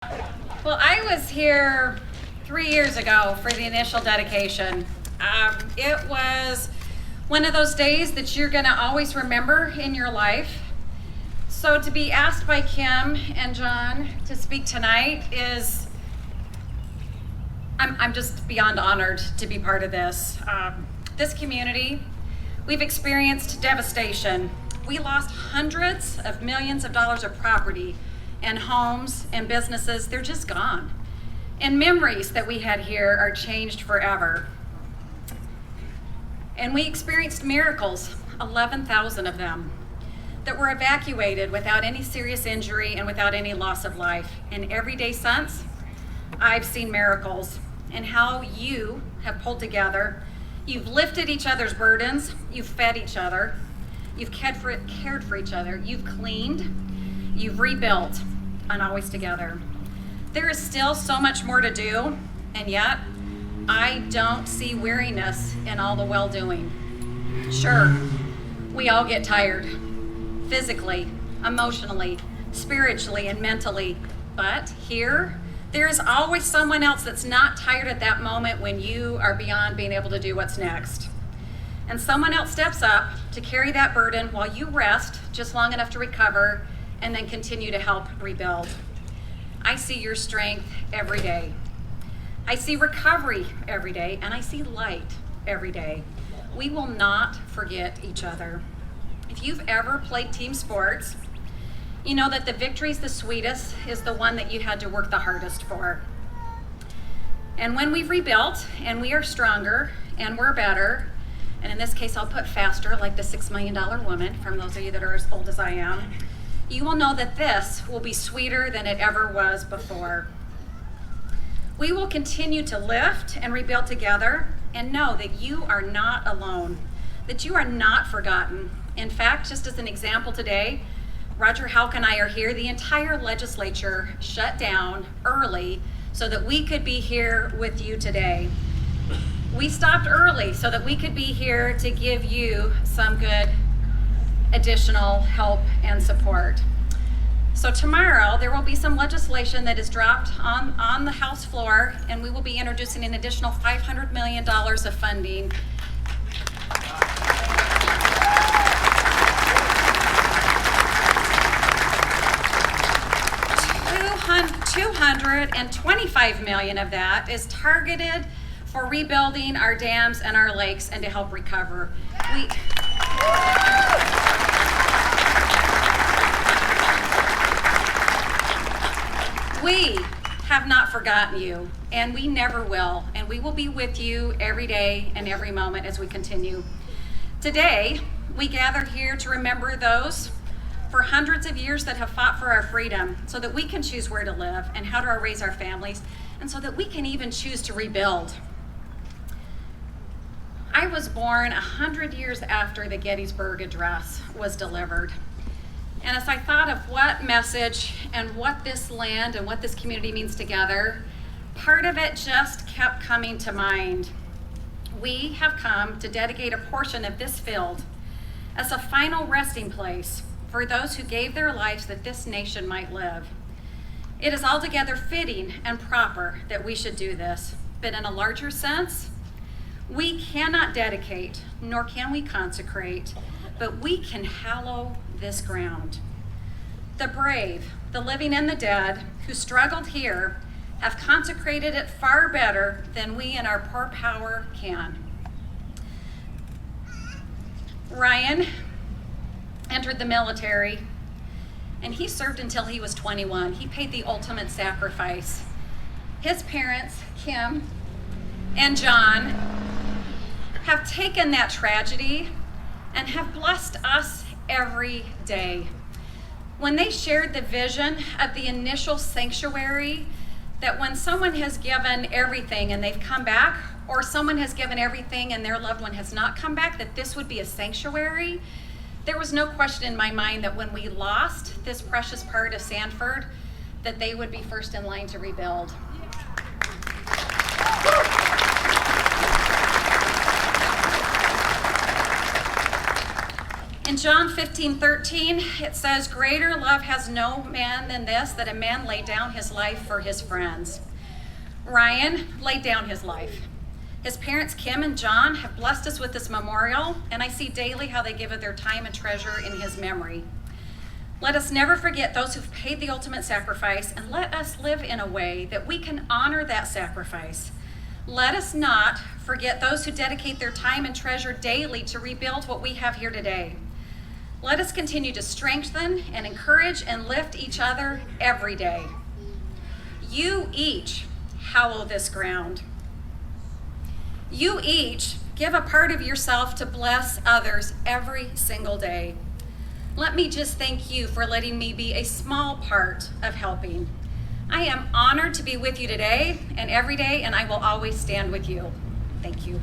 Well, I was here 3 years ago for the initial dedication. It was one of those days that you're going to always remember in your life. So to be asked by Kim and John to speak tonight is, I'm just beyond honored to be part of this. This community, we've experienced devastation. We lost hundreds of millions of dollars of property and homes and businesses. They're just gone. And memories that we had here are changed forever. And we experienced miracles, 11,000 of them, that were evacuated without any serious injury and without any loss of life. And every day since, I've seen miracles and how you have pulled together. You've lifted each other's burdens, you've fed each other, you've cared for each other, you've cleaned, you've rebuilt, and always together. There is still so much more to do, and yet I don't see weariness in all the well-doing. Sure, we all get tired, physically, emotionally, spiritually, and mentally, but here, there is always someone else that's not tired at that moment when you are beyond being able to do what's next. And someone else steps up to carry that burden while you rest just long enough to recover and then continue to help rebuild. I see your strength every day. I see recovery every day, and I see light every day. We will not forget each other. If you've ever played team sports, you know that the victory's the sweetest is the one that you had to work the hardest for. And when we've rebuilt and we are stronger and we're better, and in this case I'll put faster, like the $6 million woman, from those of you that are as old as I am, you will know that this will be sweeter than it ever was before. We will continue to lift and rebuild together and know that you are not alone, that you are not forgotten. In fact, just as an example today, Roger Houck and I are here. The entire legislature shut down early so that we could be here with you today. We stopped early so that we could be here to give you some good additional help and support. So tomorrow there will be some legislation that is dropped on the House floor, and we will be introducing an additional $500 million of funding. $225 million of that is targeted for rebuilding our dams and our lakes and to help recover. We have not forgotten you, and we never will, and we will be with you every day and every moment as we continue. Today, we gather here to remember those for hundreds of years that have fought for our freedom so that we can choose where to live and how to raise our families, and so that we can even choose to rebuild. I was born 100 years after the Gettysburg Address was delivered. And as I thought of what message and what this land and what this community means together, part of it just kept coming to mind. We have come to dedicate a portion of this field as a final resting place for those who gave their lives that this nation might live. It is altogether fitting and proper that we should do this, but in a larger sense, we cannot dedicate, nor can we consecrate, but we can hallow this ground. The brave, the living and the dead, who struggled here, have consecrated it far better than we in our poor power can. Ryan entered the military, and he served until he was 21. He paid the ultimate sacrifice. His parents, Kim and John, have taken that tragedy and have blessed us every day. When they shared the vision of the initial sanctuary, that when someone has given everything and they've come back, or someone has given everything and their loved one has not come back, that this would be a sanctuary, there was no question in my mind that when we lost this precious part of Sanford, that they would be first in line to rebuild. In John 15:13, it says, "Greater love has no man than this, that a man lay down his life for his friends." Ryan laid down his life. His parents, Kim and John, have blessed us with this memorial, and I see daily how they give of their time and treasure in his memory. Let us never forget those who've paid the ultimate sacrifice, and let us live in a way that we can honor that sacrifice. Let us not forget those who dedicate their time and treasure daily to rebuild what we have here today. Let us continue to strengthen and encourage and lift each other every day. You each hallow this ground. You each give a part of yourself to bless others every single day. Let me just thank you for letting me be a small part of helping. I am honored to be with you today and every day, and I will always stand with you. Thank you.